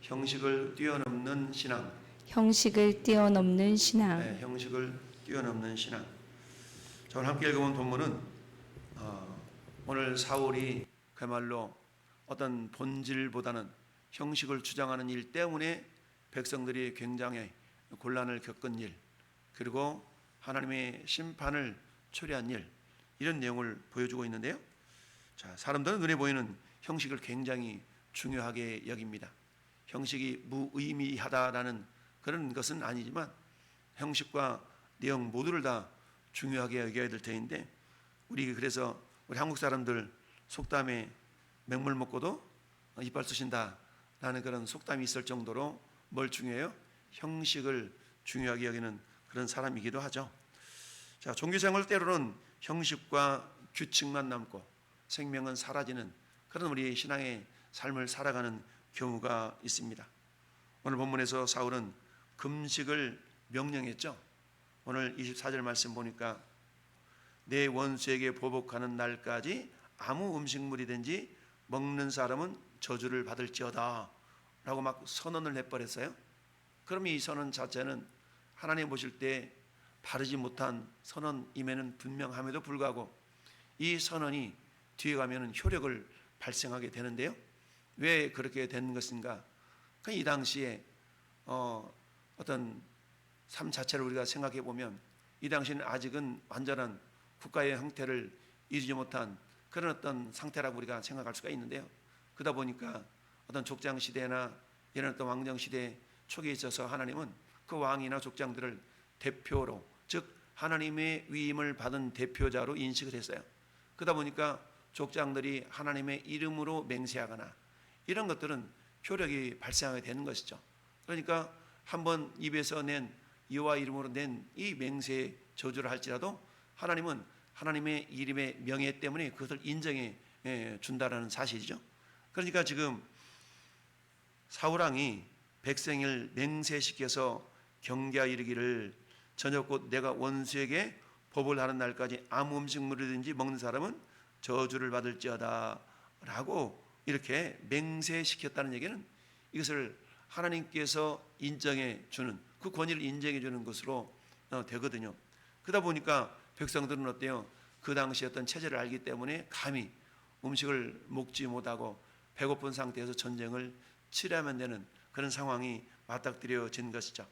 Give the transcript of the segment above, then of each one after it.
형식을 뛰어넘는 신앙. 형식을 뛰어넘는 신앙. 네, 형식을 뛰어넘는 신앙. 자, 오늘 함께 읽어본 본문은 오늘 사울이 그야말로 어떤 본질보다는 형식을 주장하는 일 때문에 백성들이 굉장히 곤란을 겪은 일, 그리고 하나님의 심판을 초래한 일, 이런 내용을 보여주고 있는데요. 자, 사람들은 눈에 보이는 형식을 굉장히 중요하게 여깁니다. 형식이 무의미하다라는 그런 것은 아니지만 형식과 내용 모두를 다 중요하게 여겨야 될 터인데, 그래서 우리 한국 사람들 속담에 맹물 먹고도 이빨 쑤신다라는 그런 속담이 있을 정도로 뭘 중요해요? 형식을 중요하게 여기는 그런 사람이기도 하죠. 자, 종교생활 때로는 형식과 규칙만 남고 생명은 사라지는 그런 우리 신앙의 삶을 살아가는 경우가 있습니다. 오늘 본문에서 사울은 금식을 명령했죠. 오늘 24절 말씀 보니까 내 원수에게 보복하는 날까지 아무 음식물이든지 먹는 사람은 저주를 받을지어다 라고 막 선언을 해버렸어요. 그럼 이 선언 자체는 하나님 보실 때 바르지 못한 선언임에는 분명함에도 불구하고 이 선언이 뒤에 가면은 효력을 발생하게 되는데요. 왜 그렇게 된 것인가? 이 당시에 어떤 삶 자체를 우리가 생각해 보면 이 당시는 아직은 완전한 국가의 형태를 이루지 못한 그런 어떤 상태라고 우리가 생각할 수가 있는데요. 그러다 보니까 어떤 족장 시대나 이런 어떤 왕정 시대 초기에 있어서 하나님은 그 왕이나 족장들을 대표로, 즉 하나님의 위임을 받은 대표자로 인식을 했어요. 그러다 보니까 족장들이 하나님의 이름으로 맹세하거나 이런 것들은 효력이 발생하게 되는 것이죠. 그러니까 한번 입에서 낸 여호와 이름으로 낸 이 맹세의 저주를 할지라도 하나님은 하나님의 이름의 명예 때문에 그것을 인정해 준다라는 사실이죠. 그러니까 지금 사울왕이 백성을 맹세시켜서 경계하 이르기를 저녁 내가 원수에게 법을 하는 날까지 아무 음식물이든지 먹는 사람은 저주를 받을지어다 라고 이렇게 맹세시켰다는 얘기는 이것을 하나님께서 인정해 주는, 그 권위를 인정해 주는 것으로 되거든요. 그러다 보니까 백성들은 어때요? 그 당시 어떤 체제를 알기 때문에 감히 음식을 먹지 못하고 배고픈 상태에서 전쟁을 치러야만 되는 그런 상황이 맞닥뜨려진 것이죠.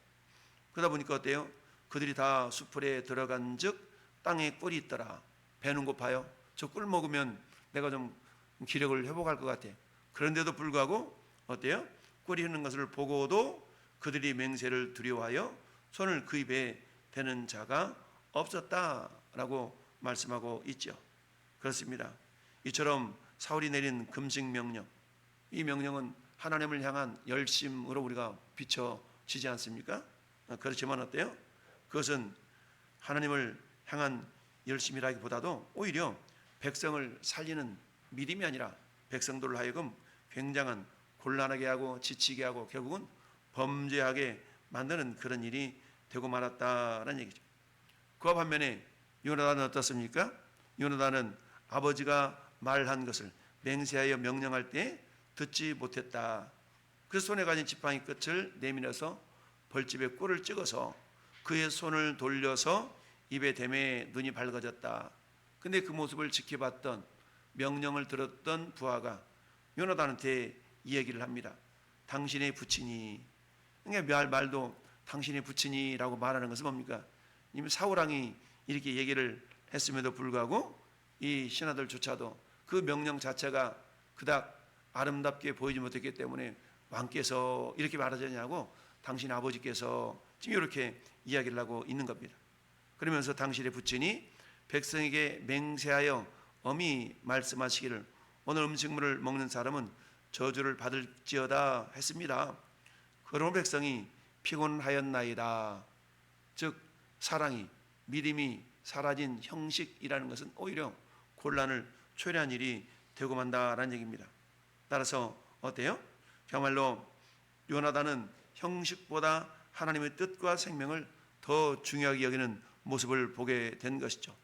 그러다 보니까 어때요? 그들이 다 수풀에 들어간 즉 땅에 꿀이 있더라. 배는 고파요. 저 꿀 먹으면 내가 좀 기력을 회복할 것 같아. 그런데도 불구하고 어때요? 꿀이 흐르는 것을 보고도 그들이 맹세를 두려워하여 손을 그 입에 대는 자가 없었다라고 말씀하고 있죠. 그렇습니다. 이처럼 사울이 내린 금식 명령, 이 명령은 하나님을 향한 열심으로 우리가 비춰지지 않습니까? 그렇지만 어때요? 그것은 하나님을 향한 열심이라기보다도 오히려 백성을 살리는 믿음이 아니라 백성들을 하여금 굉장한 곤란하게 하고 지치게 하고 결국은 범죄하게 만드는 그런 일이 되고 말았다는 얘기죠. 그와 반면에 요나단은 어떻습니까? 요나단은 아버지가 말한 것을 맹세하여 명령할 때 듣지 못했다. 그래서 손에 가진 지팡이 끝을 내밀어서 벌집에 꿀을 찍어서 그의 손을 돌려서 입에 대매 눈이 밝아졌다. 근데 그 모습을 지켜봤던, 명령을 들었던 부하가 요나단한테 이 얘기를 합니다. 당신의 부친이, 그러니까 말도 당신의 부친이라고 말하는 것은 뭡니까? 이미 사울왕이 이렇게 얘기를 했음에도 불구하고 이 신하들조차도 그 명령 자체가 그닥 아름답게 보이지 못했기 때문에 왕께서 이렇게 말하자냐고 당신 아버지께서 지금 이렇게 이야기를 하고 있는 겁니다. 그러면서 당신의 부친이 백성에게 맹세하여 엄히 말씀하시기를 오늘 음식물을 먹는 사람은 저주를 받을지어다 했습니다. 그러므로 백성이 피곤하였나이다. 즉 사랑이, 믿음이 사라진 형식이라는 것은 오히려 곤란을 초래한 일이 되고 만다라는 얘기입니다. 따라서 어때요? 정말로 요나단은 형식보다 하나님의 뜻과 생명을 더 중요하게 여기는 모습을 보게 된 것이죠.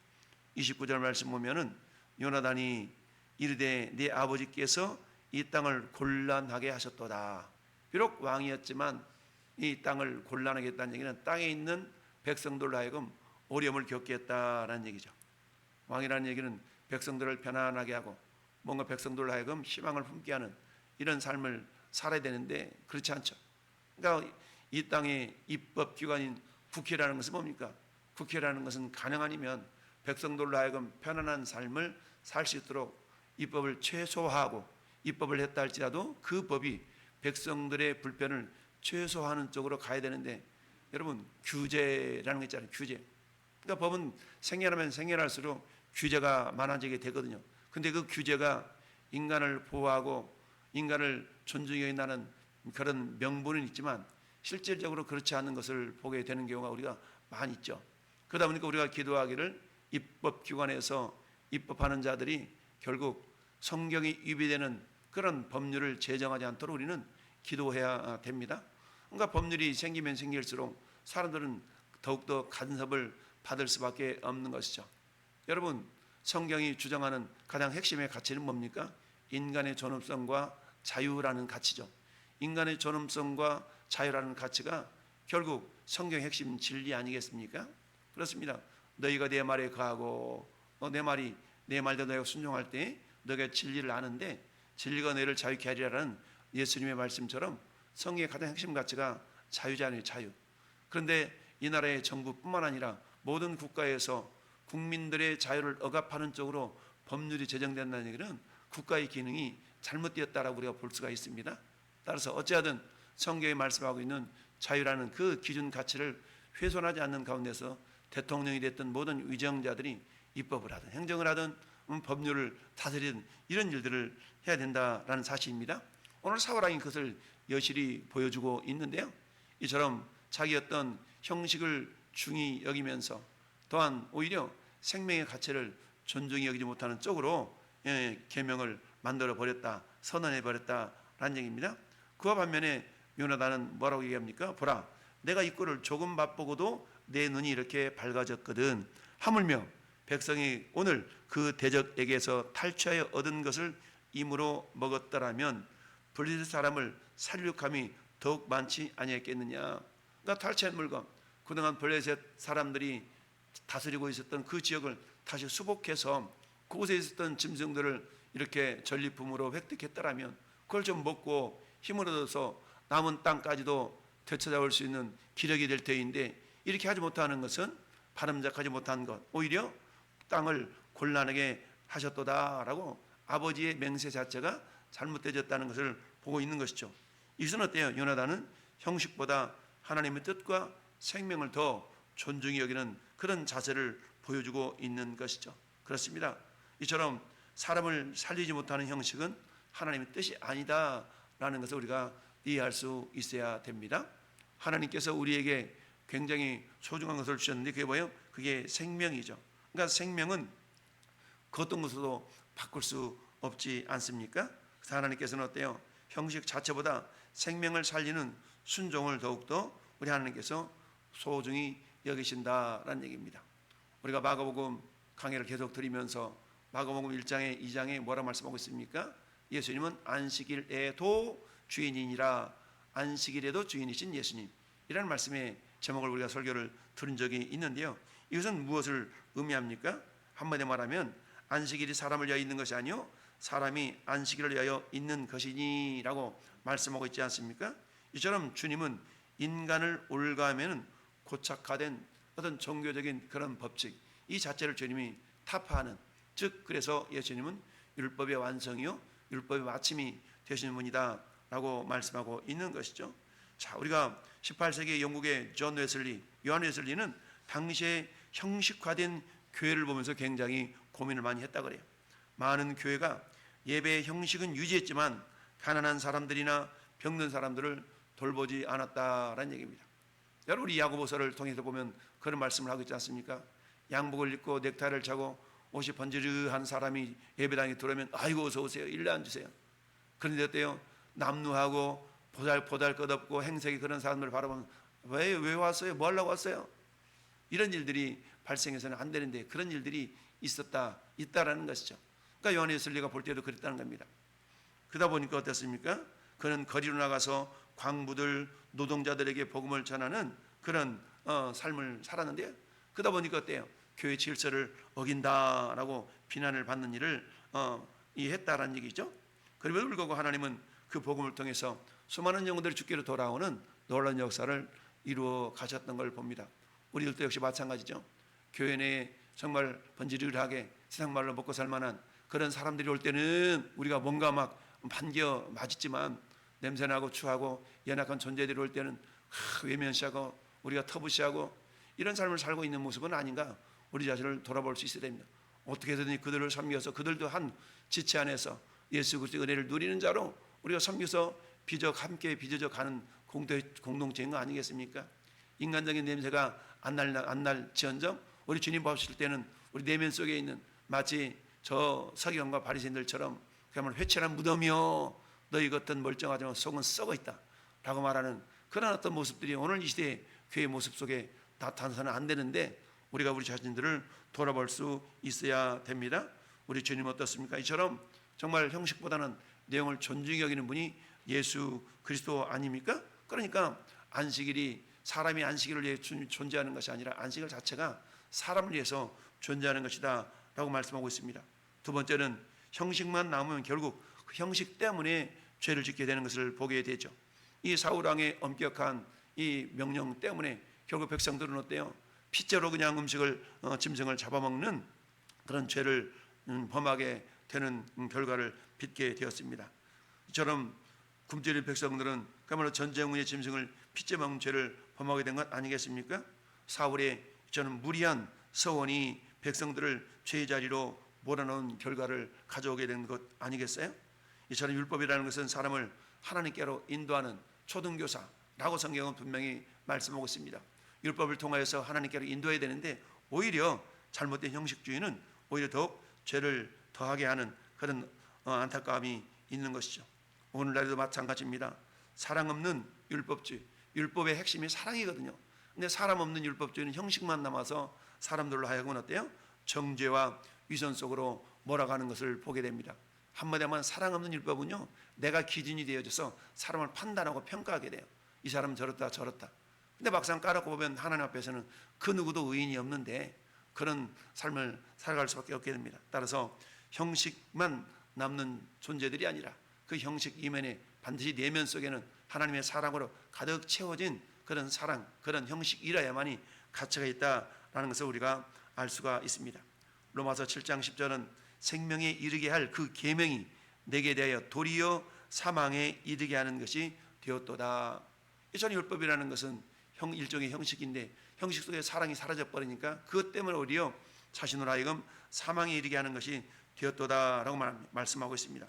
29절 말씀 보면은 요나단이 이르되 네 아버지께서 이 땅을 곤란하게 하셨도다. 비록 왕이었지만 이 땅을 곤란하게 했다는 얘기는 땅에 있는 백성들로 하여금 어려움을 겪게 했다라는 얘기죠. 왕이라는 얘기는 백성들을 편안하게 하고 뭔가 백성들로 하여금 희망을 품게 하는 이런 삶을 살아야 되는데 그렇지 않죠. 그러니까 이 땅의 입법기관인 국회라는 것은 뭡니까? 국회라는 것은 가능 아니면 백성들로 하여금 편안한 삶을 살 수 있도록 입법을 최소화하고 입법을 했다 할지라도 그 법이 백성들의 불편을 최소화하는 쪽으로 가야 되는데 여러분 규제라는 거 있잖아요. 규제. 그러니까 법은 생겨나면 생겨날수록 규제가 많아지게 되거든요. 근데 그 규제가 인간을 보호하고 인간을 존중해 여긴다는 그런 명분은 있지만 실질적으로 그렇지 않은 것을 보게 되는 경우가 우리가 많이 있죠. 그러다 보니까 우리가 기도하기를 입법기관에서 입법하는 자들이 결국 성경이 위배되는 그런 법률을 제정하지 않도록 우리는 기도해야 됩니다. 그러니까 법률이 생기면 생길수록 사람들은 더욱더 간섭을 받을 수밖에 없는 것이죠. 여러분, 성경이 주장하는 가장 핵심의 가치는 뭡니까? 인간의 존엄성과 자유라는 가치죠. 인간의 존엄성과 자유라는 가치가 결국 성경의 핵심 진리 아니겠습니까? 그렇습니다. 너희가 내 말에 거하고 내 말대로 너희가 순종할 때 너희가 진리를 아는데 진리가 너희를 자유케 하리라는 예수님의 말씀처럼 성경의 가장 핵심 가치가 자유잖아요. 자유. 그런데 이 나라의 정부뿐만 아니라 모든 국가에서 국민들의 자유를 억압하는 쪽으로 법률이 제정된다는 얘기는 국가의 기능이 잘못되었다라고 우리가 볼 수가 있습니다. 따라서 어찌하든 성경이 말씀하고 있는 자유라는 그 기준 가치를 훼손하지 않는 가운데서 대통령이 됐든 모든 위정자들이 입법을 하든 행정을 하든 법률을 다스리든 이런 일들을 해야 된다라는 사실입니다. 오늘 사울왕이 그것을 여실히 보여주고 있는데요. 이처럼 자기 어떤 형식을 중히 여기면서 또한 오히려 생명의 가치를 존중히 여기지 못하는 쪽으로 계명을 만들어 버렸다, 선언해 버렸다라는 얘기입니다. 그와 반면에 요나단은 뭐라고 얘기합니까? 보라, 내가 이 꼴을 조금 맛보고도 내 눈이 이렇게 밝아졌거든. 하물며 백성이 오늘 그 대적에게서 탈취하여 얻은 것을 임으로 먹었더라면 블레셋 사람을 살육함이 더욱 많지 아니했겠느냐. 그러니까 탈취한 물건, 그동안 블레셋 사람들이 다스리고 있었던 그 지역을 다시 수복해서 그곳에 있었던 짐승들을 이렇게 전리품으로 획득했더라면 그걸 좀 먹고 힘을 얻어서 남은 땅까지도 되찾아올 수 있는 기력이 될 터인데 이렇게 하지 못하는 것은 바람잡하지 못한 것, 오히려 땅을 곤란하게 하셨도다라고 아버지의 맹세 자체가 잘못되어졌다는 것을 보고 있는 것이죠. 이것은 어때요? 요나단은 형식보다 하나님의 뜻과 생명을 더 존중히 여기는 그런 자세를 보여주고 있는 것이죠. 그렇습니다. 이처럼 사람을 살리지 못하는 형식은 하나님의 뜻이 아니다라는 것을 우리가 이해할 수 있어야 됩니다. 하나님께서 우리에게 굉장히 소중한 것을 주셨는데 그게 뭐예요? 그게 생명이죠. 그러니까 생명은 그 어떤 것으로도 바꿀 수 없지 않습니까? 그래서 하나님께서는 어때요? 형식 자체보다 생명을 살리는 순종을 더욱더 우리 하나님께서 소중히 여기신다라는 얘기입니다. 우리가 마가복음 강해를 계속 드리면서 마가복음 1장에 2장에 뭐라 말씀하고 있습니까? 예수님은 안식일에도 주인이니라. 안식일에도 주인이신 예수님, 이라는 말씀의 제목을 우리가 설교를 들은 적이 있는데요. 이것은 무엇을 의미합니까? 한마디로 말하면 안식일이 사람을 위하여 있는 것이 아니요 사람이 안식일을 위하여 있는 것이니라고 말씀하고 있지 않습니까? 이처럼 주님은 인간을 올가하면 고착화된 어떤 종교적인 그런 법칙, 이 자체를 주님이 타파하는, 즉 그래서 예수님은 율법의 완성이요 율법의 마침이 되시는 분이다 라고 말씀하고 있는 것이죠. 자, 우리가 18세기 영국의 존 웨슬리, 요한 웨슬리는 당시에 형식화된 교회를 보면서 굉장히 고민을 많이 했다 그래요. 많은 교회가 예배의 형식은 유지했지만 가난한 사람들이나 병든 사람들을 돌보지 않았다라는 얘기입니다. 여러분, 우리 야고보서를 통해서 보면 그런 말씀을 하고 있지 않습니까? 양복을 입고 넥타이를 차고 옷이 번지르한 사람이 예배당에 들어오면 아이고 어서 오세요, 일로 앉으세요. 그런데 어때요? 남루하고 보잘것없고 행색이 그런 사람들을 바라보면 왜 왔어요? 뭐 하려고 왔어요? 이런 일들이 발생해서는 안 되는데 그런 일들이 있다라는 것이죠. 그러니까 요한 웨슬리가 볼 때도 그랬다는 겁니다. 그러다 보니까 어땠습니까? 그는 거리로 나가서 광부들, 노동자들에게 복음을 전하는 그런 삶을 살았는데요. 그러다 보니까 어때요? 교회 질서를 어긴다라고 비난을 받는 일을 했다라는 얘기죠. 그럼에도 불구하고 하나님은 그 복음을 통해서 수많은 영혼들이 주께로 돌아오는 놀라운 역사를 이루어 가셨던 걸 봅니다. 우리들도 역시 마찬가지죠. 교회 내에 정말 번지르르하게 세상 말로 먹고 살 만한 그런 사람들이 올 때는 우리가 뭔가 막 반겨 맞았지만, 냄새나고 추하고 연약한 존재들이 올 때는 외면시하고 우리가 터부시하고 이런 삶을 살고 있는 모습은 아닌가, 우리 자신을 돌아볼 수 있어야 됩니다. 어떻게 해서든 그들을 섬겨서 그들도 한 지체 안에서 예수 그리스도의 은혜를 누리는 자로 우리가 섬겨서 함께 빚어져 가는 공동체인 거 아니겠습니까? 인간적인 냄새가 안 날지언정 우리 주님 보실 때는 우리 내면 속에 있는 마치 저 서기관과 바리새인들처럼 그야말로 회칠한 무덤이요 너희 겉은 멀쩡하지만 속은 썩어 있다 라고 말하는 그런 어떤 모습들이 오늘 이 시대의 교회의 모습 속에 나타나서는 안 되는데, 우리가 우리 자신들을 돌아볼 수 있어야 됩니다. 우리 주님 어떻습니까? 이처럼 정말 형식보다는 내용을 존중히 여기는 분이 예수 그리스도 아닙니까? 그러니까 안식일이 사람이 안식일을 위해 존재하는 것이 아니라 안식일 자체가 사람을 위해서 존재하는 것이다 라고 말씀하고 있습니다. 두 번째는 형식만 남으면 결국 그 형식 때문에 죄를 짓게 되는 것을 보게 되죠. 이 사울왕의 엄격한 이 명령 때문에 결국 백성들은 어때요? 핏째로 그냥 짐승을 잡아먹는 그런 죄를 범하게 되는 결과를 빚게 되었습니다. 이처럼 굶주린 백성들은 그야말로 전쟁 후에 짐승을 핏째 먹는 죄를 범하게 된 것 아니겠습니까? 사울의 저는 무리한 서원이 백성들을 죄의 자리로 몰아넣은 결과를 가져오게 된 것 아니겠어요? 이처럼 율법이라는 것은 사람을 하나님께로 인도하는 초등교사라고 성경은 분명히 말씀하고 있습니다. 율법을 통하여서 하나님께로 인도해야 되는데 오히려 잘못된 형식주의는 오히려 더욱 죄를 더하게 하는 그런 안타까움이 있는 것이죠. 오늘날에도 마찬가지입니다. 사랑 없는 율법주의, 율법의 핵심이 사랑이거든요. 근데 사람 없는 율법주의는 형식만 남아서 사람들로 하여금 어때요? 정죄와 위선 속으로 몰아가는 것을 보게 됩니다. 한마디 하면 사랑 없는 율법은요, 내가 기준이 되어져서 사람을 판단하고 평가하게 돼요. 이 사람은 저렇다 저렇다. 근데 막상 까놓고 보면 하나님 앞에서는 그 누구도 의인이 없는데 그런 삶을 살아갈 수밖에 없게 됩니다. 따라서 형식만 남는 존재들이 아니라 그 형식 이면에 반드시 내면 속에는 하나님의 사랑으로 가득 채워진 그런 사랑, 그런 형식이라야만이 가치가 있다라는 것을 우리가 알 수가 있습니다. 로마서 7장 10절은 생명에 이르게 할 그 계명이 내게 대하여 도리어 사망에 이르게 하는 것이 되었도다. 이전 율법이라는 것은 일종의 형식인데 형식 속에 사랑이 사라져 버리니까 그것 때문에 오히려 자신으로 하여금 사망에 이르게 하는 것이 되었도다라고 말씀하고 있습니다.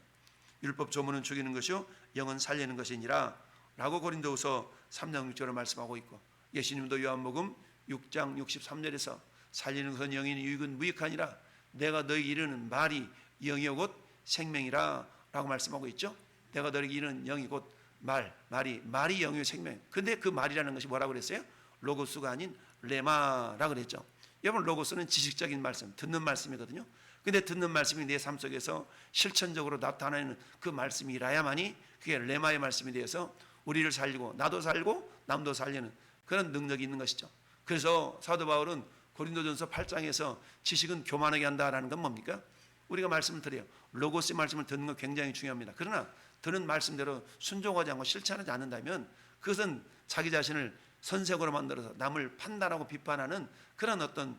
율법 조문은 죽이는 것이요 영은 살리는 것이니라 라고 고린도후서 3장 6절을 말씀하고 있고, 예수님도 요한복음 6장 63절에서 살리는 것은 영이니 유익은 무익하니라 내가 너희 이르는 말이 영이요 곧 생명이라 라고 말씀하고 있죠. 내가 너희 이르는 영이 곧 말이 영이요 생명. 근데 그 말이라는 것이 뭐라고 그랬어요? 로고스가 아닌 레마라고 그랬죠. 여러분, 로고스는 지식적인 말씀, 듣는 말씀이거든요. 근데 듣는 말씀이 내 삶 속에서 실천적으로 나타나는 그 말씀이라야만이 그게 레마의 말씀이 되어서 우리를 살리고 나도 살고 남도 살리는 그런 능력이 있는 것이죠. 그래서 사도 바울은 고린도전서 8장에서 지식은 교만하게 한다라는 건 뭡니까? 우리가 말씀을 드려요. 로고스의 말씀을 듣는 건 굉장히 중요합니다. 그러나 듣는 말씀대로 순종하지 않고 실천하지 않는다면 그것은 자기 자신을 선색으로 만들어서 남을 판단하고 비판하는 그런 어떤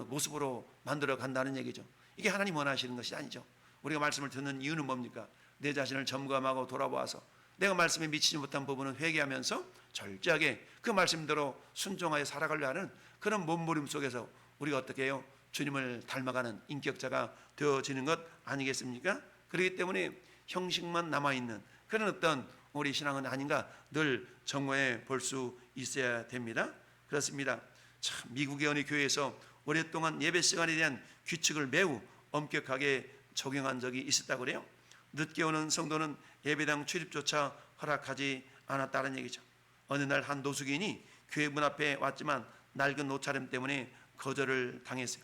모습으로 만들어 간다는 얘기죠. 이게 하나님 원하시는 것이 아니죠. 우리가 말씀을 듣는 이유는 뭡니까? 내 자신을 점검하고 돌아보아서 내가 말씀에 미치지 못한 부분은 회개하면서 철저하게 그 말씀대로 순종하여 살아가려 하는 그런 몸부림 속에서 우리가 어떻게 해요? 주님을 닮아가는 인격자가 되어지는 것 아니겠습니까? 그렇기 때문에 형식만 남아있는 그런 어떤 우리 신앙은 아닌가 늘 점검해 볼 수 있어야 됩니다. 그렇습니다. 참 미국의 어느 교회에서 오랫동안 예배 시간에 대한 규칙을 매우 엄격하게 적용한 적이 있었다고 그래요. 늦게 오는 성도는 예배당 출입조차 허락하지 않았다는 얘기죠. 어느 날 한 노숙인이 교회 문 앞에 왔지만 낡은 옷차림 때문에 거절을 당했어요.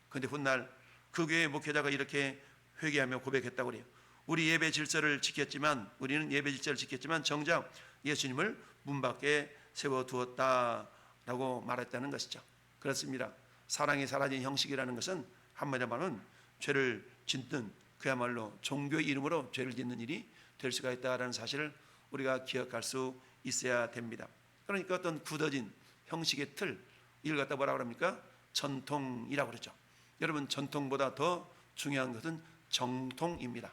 그런데 훗날 그 교회 목회자가 이렇게 회개하며 고백했다고 그래요. 우리는 예배 질서를 지켰지만 정작 예수님을 문 밖에 세워두었다라고 말했다는 것이죠. 그렇습니다. 사랑이 사라진 형식이라는 것은 한마디로 말하면 죄를 짓는, 그야말로 종교의 이름으로 죄를 짓는 일이 될 수가 있다는 사실을 우리가 기억할 수 있어야 됩니다. 그러니까 어떤 굳어진 형식의 틀, 이걸 갖다 뭐라고 합니까? 전통이라고 그러죠. 여러분, 전통보다 더 중요한 것은 정통입니다.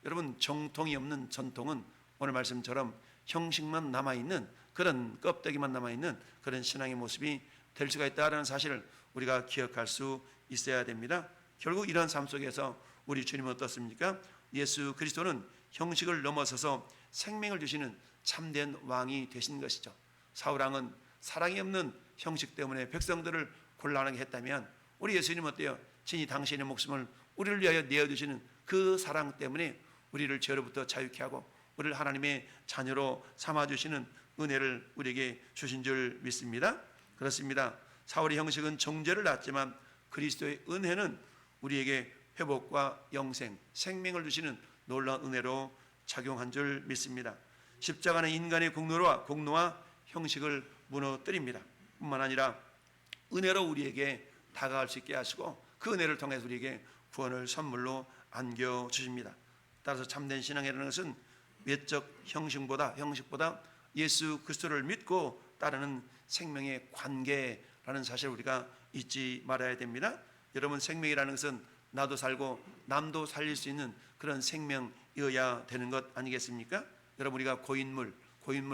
여러분, 정통이 없는 전통은 오늘 말씀처럼 형식만 남아있는, 그런 껍데기만 남아있는 그런 신앙의 모습이 될 수가 있다는 사실을 우리가 기억할 수 있어야 됩니다. 결국 이런 삶 속에서 우리 주님은 어떻습니까? 예수 그리스도는 형식을 넘어서서 생명을 주시는 참된 왕이 되신 것이죠. 사울왕은 사랑이 없는 형식 때문에 백성들을 곤란하게 했다면, 우리 예수님은 어때요? 친히 당신의 목숨을 우리를 위하여 내어주시는 그 사랑 때문에 우리를 죄로부터 자유케 하고 우리를 하나님의 자녀로 삼아주시는 은혜를 우리에게 주신 줄 믿습니다. 그렇습니다. 사울의 형식은 정죄를 낳았지만 그리스도의 은혜는 우리에게 회복과 영생, 생명을 주시는 놀라운 은혜로 작용한 줄 믿습니다. 십자가는 인간의 공로와 형식을 무너뜨립니다. 뿐만 아니라 은혜로 우리에게 다가갈 수 있게 하시고 그 은혜를 통해서 우리에게 구원을 선물로 안겨주십니다. 따라서 참된 신앙이라는 것은 외적 형식보다 예수 그리스도를 믿고 따르는 생명의 관계라는 사실을 우리가 잊지 말아야 됩니다. 여러분, 생명이라는 것은 나도 살고 남도 살릴 수 있는 그런 생명이어야 되는 것 아니겠습니까? 여러분, 우리가 고인물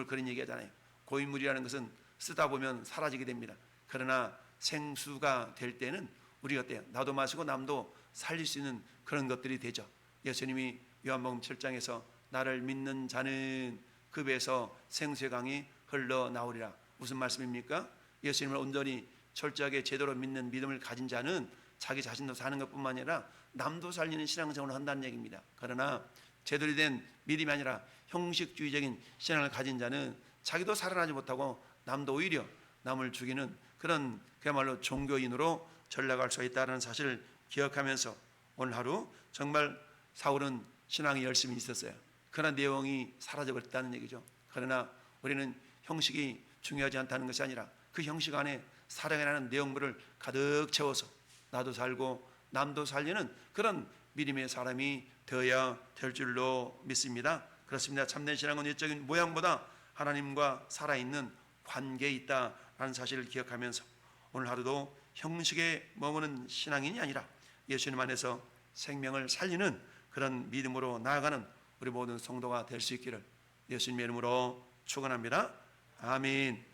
그런 얘기하잖아요. 고인물이라는 것은 쓰다 보면 사라지게 됩니다. 그러나 생수가 될 때는 우리가 어때요? 나도 마시고 남도 살릴 수 있는 그런 것들이 되죠. 예수님이 요한복음 7장에서 나를 믿는 자는 그 배에서 생수의 강이 흘러나오리라. 무슨 말씀입니까? 예수님을 온전히 철저하게 제대로 믿는 믿음을 가진 자는 자기 자신도 사는 것뿐만 아니라 남도 살리는 신앙생활을 한다는 얘기입니다. 그러나 제대로 된 믿음이 아니라 형식주의적인 신앙을 가진 자는 자기도 살아나지 못하고 남도 오히려 남을 죽이는 그런 그야말로 종교인으로 전락할 수 있다는 사실을 기억하면서 오늘 하루 정말 사울은 신앙이 열심히 있었어요. 그러나 내용이 사라져버렸다는 얘기죠. 그러나 우리는 형식이 중요하지 않다는 것이 아니라 그 형식 안에 사랑이라는 내용물을 가득 채워서 나도 살고 남도 살리는 그런 믿음의 사람이 되어야 될 줄로 믿습니다. 그렇습니다. 참된 신앙은 외적인 모양보다 하나님과 살아있는 관계에 있다라는 사실을 기억하면서 오늘 하루도 형식에 머무는 신앙인이 아니라 예수님 안에서 생명을 살리는 그런 믿음으로 나아가는 우리 모든 성도가 될 수 있기를 예수님의 이름으로 축원합니다. 아멘.